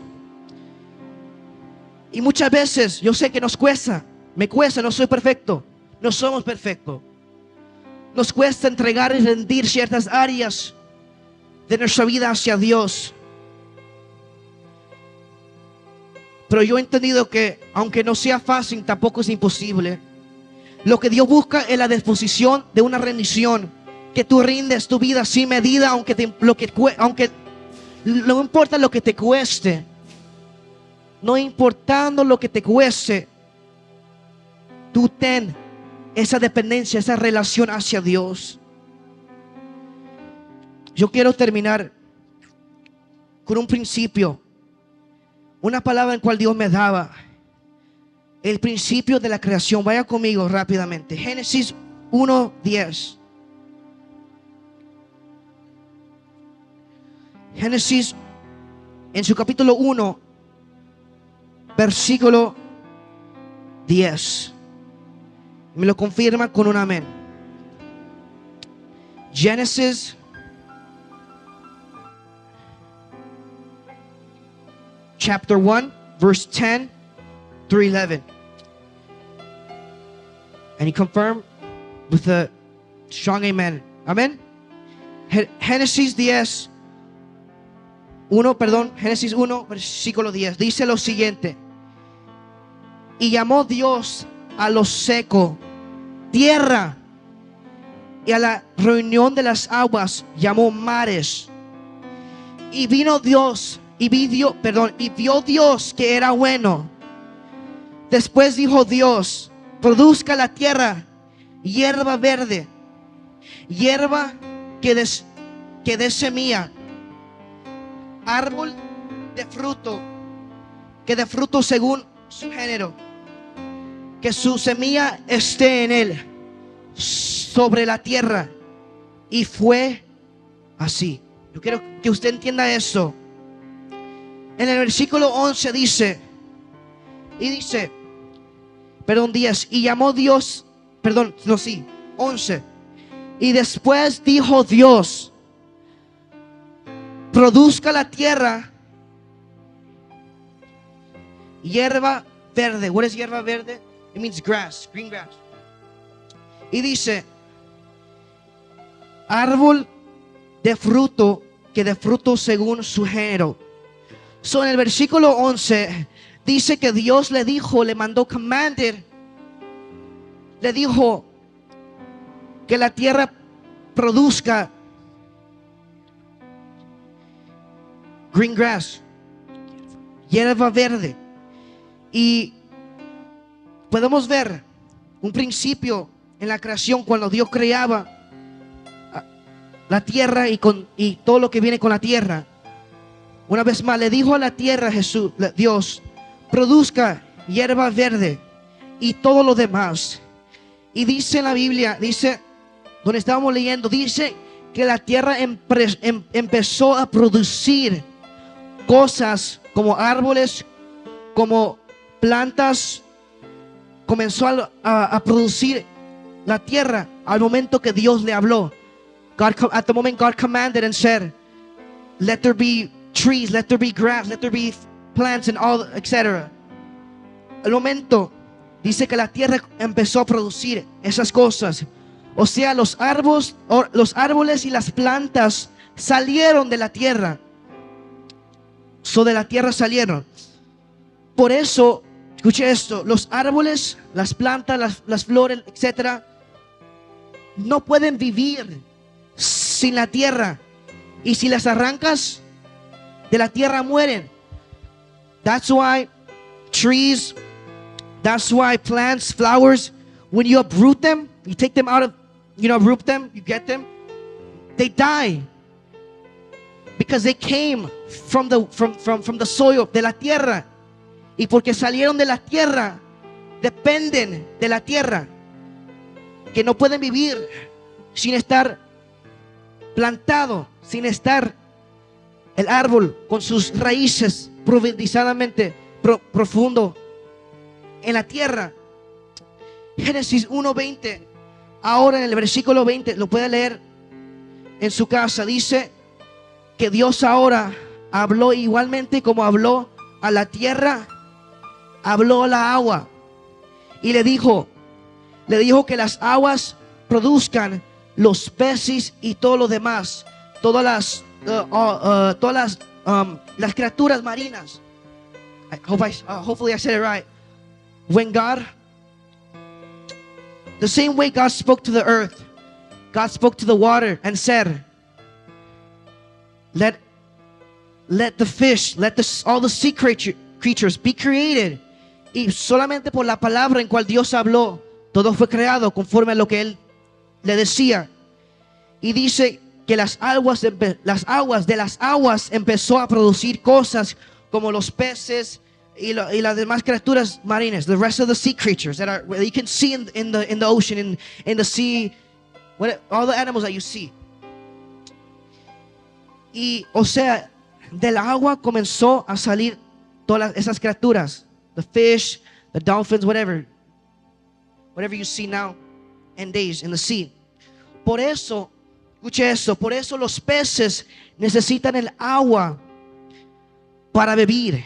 Speaker 1: Y muchas veces yo sé que nos cuesta, me cuesta, no soy perfecto, no somos perfectos. Nos cuesta entregar y rendir ciertas áreas de nuestra vida hacia Dios. Pero yo he entendido que aunque no sea fácil, tampoco es imposible. Lo que Dios busca es la disposición de una rendición, que tú rindes tu vida sin medida, aunque no importa lo que te cueste. No importando lo que te cueste, tú ten esa dependencia, esa relación hacia Dios. Yo quiero terminar con un principio, una palabra en cual Dios me daba. El principio de la creación. Vaya conmigo rápidamente. Génesis 1:10. Génesis en su capítulo 1, versículo 10. Me lo confirma con un amén. Genesis chapter 1, verse 10 through 11. And he confirmed with a strong amen. Amen. Génesis 1, versículo 10. Dice lo siguiente: y llamó Dios a lo seco tierra, y a la reunión de las aguas llamó mares. Y vio Dios que era bueno. Después dijo Dios: produzca la tierra hierba verde, hierba que dé semilla, árbol de fruto, que dé fruto según su género, que su semilla esté en él sobre la tierra. Y fue así. Yo quiero que usted entienda eso. En el versículo 11 dice, 10, y llamó Dios, 11. Y después dijo Dios: produzca la tierra hierba verde. What is hierba verde? It means grass, green grass. Y dice: árbol de fruto, que dé fruto según su género. So, en el versículo 11 dice que Dios le mandó commanded, le dijo que la tierra produzca green grass, hierba verde. Y podemos ver un principio en la creación cuando Dios creaba la tierra y todo lo que viene con la tierra. Una vez más le dijo a la tierra Dios, produzca hierba verde y todo lo demás. Y dice en la Biblia, dice, donde estábamos leyendo, dice que la tierra empezó a producir cosas como árboles, como plantas. Comenzó a producir la tierra al momento que Dios le habló. At the moment God commanded and said, let there be trees, let there be grass, let there be plants and all, etc. Al momento dice que la tierra empezó a producir esas cosas. O sea, los árboles y las plantas salieron de la tierra. De la tierra salieron. Por eso, escuche esto, los árboles, las plantas, las flores, etc., no pueden vivir sin la tierra. Y si las arrancas de la tierra, mueren. That's why trees, that's why plants, flowers, when you uproot them, you take them out of, uproot them, you get them, they die. Because they came from the soil, de la tierra. Y porque salieron de la tierra, dependen de la tierra, que no pueden vivir sin estar plantado, sin estar el árbol con sus raíces profundizadamente profundo en la tierra. Génesis 1:20, ahora en el versículo 20, lo puede leer en su casa, dice que Dios ahora habló igualmente como habló a la tierra, habló a la agua y le dijo que las aguas produzcan los peces y todo lo demás, todas las criaturas marinas. Hopefully I said it right. When the same way God spoke to the earth, God spoke to the water and said, let the fish, all the sea creatures be created. Y solamente por la palabra en cual Dios habló, todo fue creado conforme a lo que Él le decía. Y dice que las aguas de las aguas empezó a producir cosas como los peces y las demás criaturas marinas, the rest of the sea creatures that you can see in the ocean, in the sea, all the animals that you see. Y o sea, del agua comenzó a salir todas esas criaturas, the fish, the dolphins, whatever you see now in days in the sea. Por eso, escuche eso, por eso los peces necesitan el agua para beber,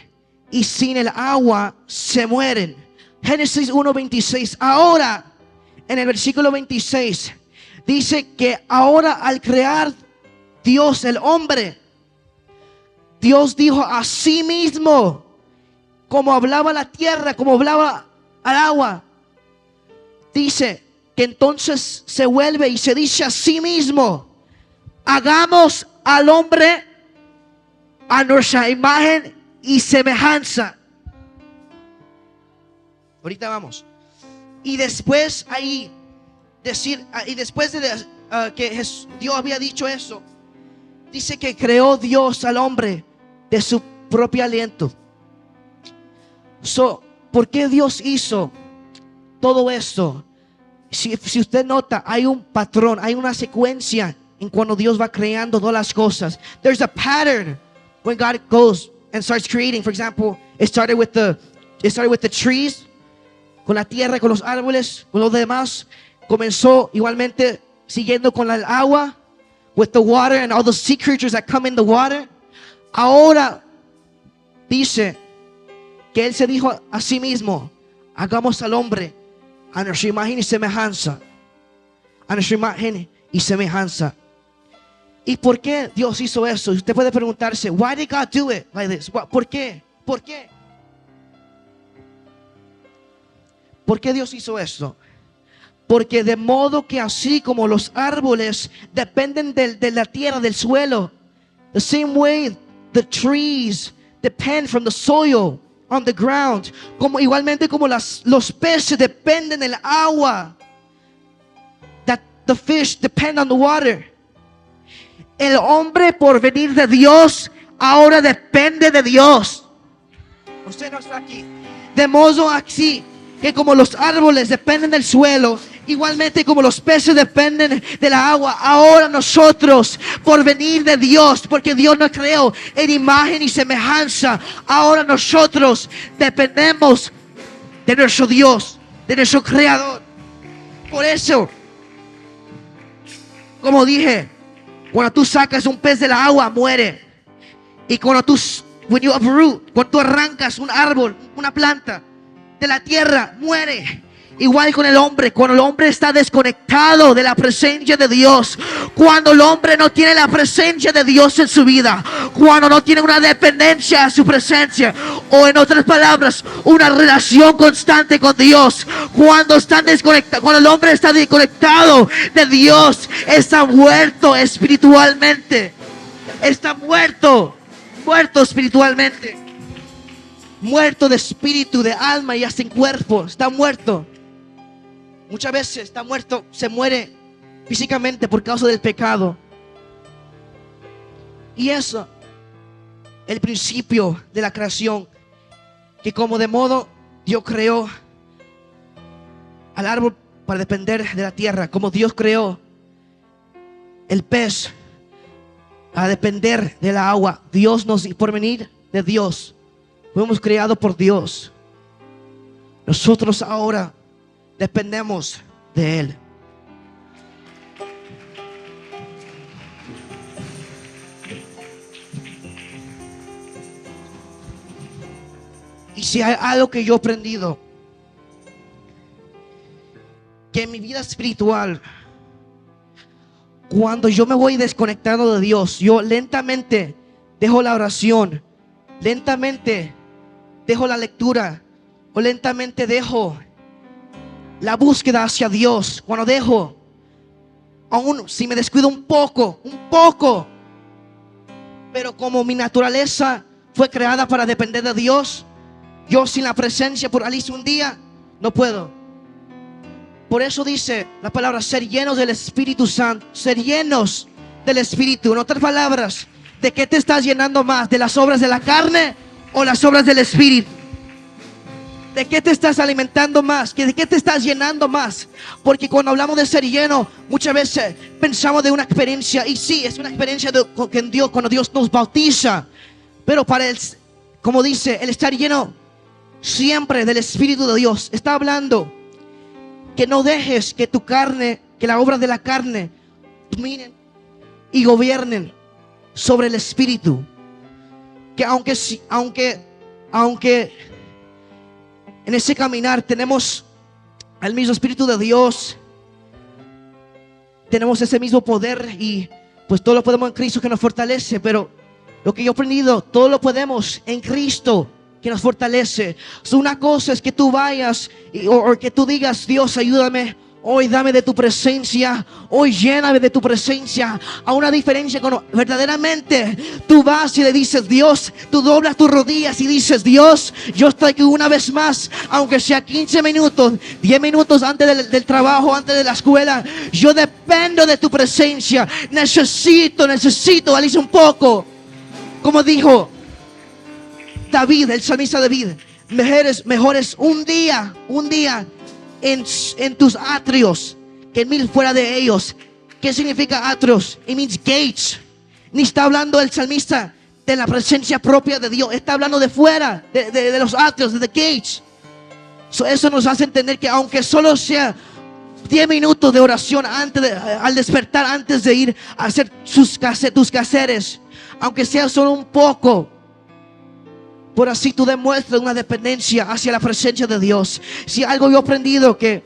Speaker 1: y sin el agua se mueren. Génesis 1:26. Ahora, en el versículo 26, dice que ahora al crear Dios el hombre, Dios dijo a sí mismo, como hablaba la tierra, como hablaba al agua, dice que entonces se vuelve y se dice a sí mismo, hagamos al hombre a nuestra imagen y semejanza. Ahorita vamos. Y después después de que Dios había dicho eso, dice que creó Dios al hombre de su propio aliento. ¿Por qué Dios hizo todo esto? Si usted nota, hay un patrón, hay una secuencia en cuando Dios va creando todas las cosas. There's a pattern when God goes and starts creating. For example, it started with the trees, con la tierra, con los árboles, con los demás. Comenzó igualmente siguiendo con el agua, with the water and all the sea creatures that come in the water. Ahora dice que Él se dijo a sí mismo, hagamos al hombre a nuestra imagen y semejanza. A nuestra imagen y semejanza. ¿Y por qué Dios hizo eso? Usted puede preguntarse, why did God do it like this? ¿Por qué? ¿Por qué? ¿Por qué Dios hizo esto? Porque de modo que así como los árboles dependen de la tierra, del suelo, the same way the trees depend from the soil on the ground. Como igualmente como los peces dependen del agua. That the fish depend on the water. El hombre por venir de Dios ahora depende de Dios. Usted no está aquí. De modo así que como los árboles dependen del suelo, igualmente como los peces dependen de la agua, ahora nosotros por venir de Dios, porque Dios nos creó en imagen y semejanza, ahora nosotros dependemos de nuestro Dios, de nuestro Creador. Por eso, como dije, cuando tú sacas un pez de la agua, muere. Y cuando when you uproot, cuando tú arrancas un árbol, una planta de la tierra, muere. Igual con el hombre, cuando el hombre está desconectado de la presencia de Dios, cuando el hombre no tiene la presencia de Dios en su vida, cuando no tiene una dependencia a su presencia, o en otras palabras, una relación constante con Dios, cuando están desconectados, cuando el hombre está desconectado de Dios, está muerto espiritualmente, está muerto espiritualmente, muerto de espíritu, de alma y hasta en cuerpo, está muerto. Muchas veces está muerto, se muere físicamente por causa del pecado. Y eso, el principio de la creación, que como de modo Dios creó al árbol para depender de la tierra, como Dios creó el pez a depender de la agua, Dios nos, por venir de Dios, fuimos creados por Dios. Nosotros ahora dependemos de Él. Y si hay algo que yo he aprendido, que en mi vida espiritual, cuando yo me voy desconectando de Dios, yo lentamente dejo la oración, lentamente dejo la lectura, o lentamente dejo la búsqueda hacia Dios. Cuando dejo, aún si me descuido un poco, pero como mi naturaleza fue creada para depender de Dios, yo sin la presencia por Alicia un día no puedo. Por eso dice la palabra ser llenos del Espíritu Santo, ser llenos del Espíritu. En otras palabras, ¿de qué te estás llenando más? ¿De las obras de la carne o las obras del Espíritu? ¿De qué te estás alimentando más? ¿De qué te estás llenando más? Porque cuando hablamos de ser lleno, muchas veces pensamos de una experiencia. Y sí, es una experiencia con Dios, cuando Dios nos bautiza. Pero para él, como dice, el estar lleno siempre del Espíritu de Dios, está hablando que no dejes que tu carne, que la obra de la carne dominen y gobiernen sobre el Espíritu. Que aunque en ese caminar tenemos el mismo Espíritu de Dios, tenemos ese mismo poder y pues todo lo podemos en Cristo que nos fortalece. Pero lo que yo he aprendido, todo lo podemos en Cristo que nos fortalece. Una cosa es que tú vayas o que tú digas: Dios, ayúdame hoy, dame de tu presencia, hoy lléname de tu presencia. A una diferencia cuando verdaderamente tú vas y le dices: Dios, tú doblas tus rodillas y dices: Dios, yo estoy aquí una vez más, aunque sea 15 minutos, 10 minutos antes del trabajo, antes de la escuela, yo dependo de tu presencia. Necesito, Alicia, un poco. Como dijo David, el salmista David, mejores un día en tus atrios que 1000 fuera de ellos. ¿Qué significa atrios? It means gates. Ni está hablando el salmista de la presencia propia de Dios, está hablando de fuera, de los atrios, de the gates. Eso nos hace entender que aunque solo sea 10 minutos de oración al despertar, antes de ir a hacer tus quehaceres, aunque sea solo un poco, por así tú demuestras una dependencia hacia la presencia de Dios. Si algo yo he aprendido, que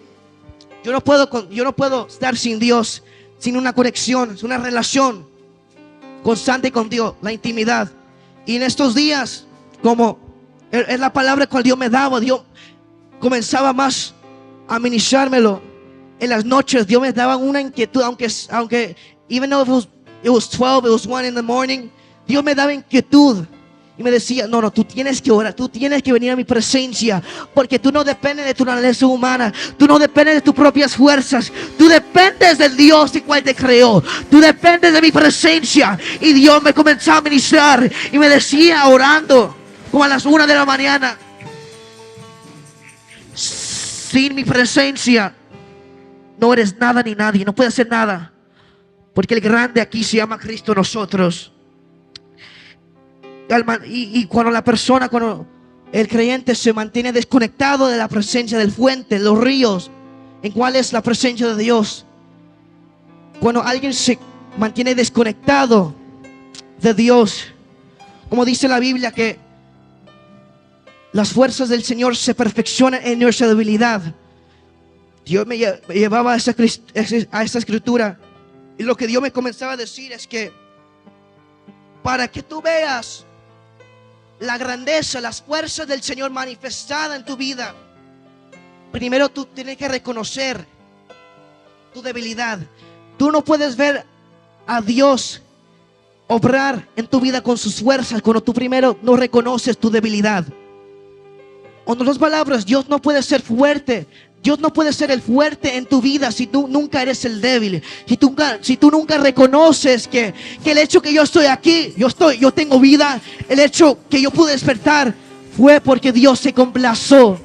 Speaker 1: yo no puedo estar sin Dios, sin una conexión, sin una relación constante con Dios, la intimidad. Y en estos días, como es la palabra que Dios me daba, Dios comenzaba más a ministrármelo. En las noches Dios me daba una inquietud, aunque even though it was 12, it was 1 in the morning, Dios me daba inquietud. Y me decía, no, tú tienes que orar, tú tienes que venir a mi presencia, porque tú no dependes de tu naturaleza humana, tú no dependes de tus propias fuerzas, tú dependes del Dios el cual te creó, tú dependes de mi presencia. Y Dios me comenzó a ministrar y me decía orando, como a las 1 de la mañana, sin mi presencia no eres nada ni nadie, no puedes hacer nada, porque el grande aquí se llama Cristo en nosotros. Y cuando el creyente se mantiene desconectado de la presencia del fuente, los ríos, ¿en cuál es la presencia de Dios? Cuando alguien se mantiene desconectado de Dios, como dice la Biblia, que las fuerzas del Señor se perfeccionan en nuestra debilidad. Dios me llevaba a esa escritura, y lo que Dios me comenzaba a decir es que para que tú veas la grandeza, las fuerzas del Señor manifestada en tu vida, primero tú tienes que reconocer tu debilidad. Tú no puedes ver a Dios obrar en tu vida con sus fuerzas cuando tú primero no reconoces tu debilidad. En otras palabras, Dios no puede ser fuerte. Dios no puede ser el fuerte en tu vida si tú nunca eres el débil. Si tú nunca reconoces que el hecho que yo estoy aquí, yo tengo vida, el hecho que yo pude despertar fue porque Dios se complació.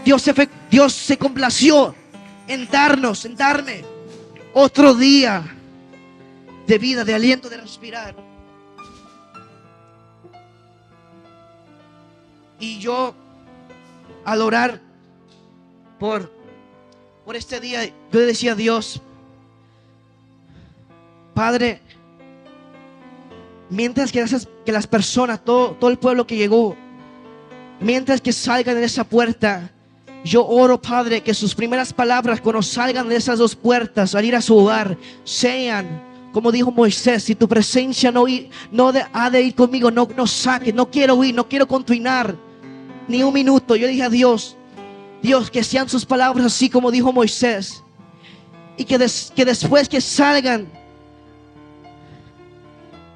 Speaker 1: Dios se complació en darme otro día de vida, de aliento, de respirar. Y yo, al orar por este día, yo le decía a Dios, Padre, mientras que las personas, todo el pueblo que llegó, mientras que salgan de esa puerta, yo oro, Padre, que sus primeras palabras cuando salgan de esas dos puertas al ir a su hogar sean como dijo Moisés: si tu presencia no ha de ir conmigo, no saques, no quiero ir, no quiero continuar ni un minuto. Yo dije a Dios, que sean sus palabras así como dijo Moisés, y que después que salgan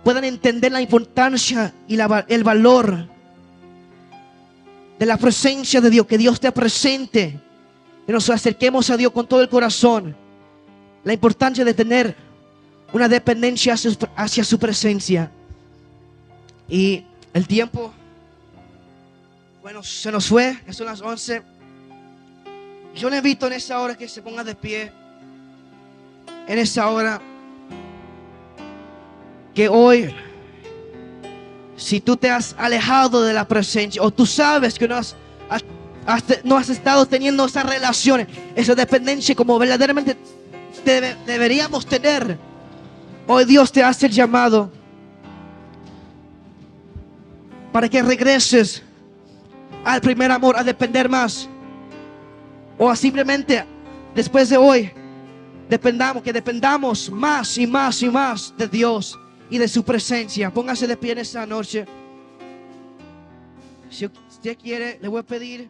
Speaker 1: puedan entender la importancia y el valor de la presencia de Dios, que Dios te presente, que nos acerquemos a Dios con todo el corazón, la importancia de tener una dependencia hacia su presencia. Y el tiempo, bueno, se nos fue, ya son las 11. Yo le invito en esta hora que se ponga de pie. En esta hora, que hoy, si tú te has alejado de la presencia, o tú sabes que no has estado teniendo esas relaciones, esa dependencia como verdaderamente deberíamos tener, hoy Dios te hace el llamado para que regreses al primer amor, a depender más, o a simplemente después de hoy dependamos más y más y más de Dios y de su presencia. Póngase de pie en esta noche. Si usted quiere, le voy a pedir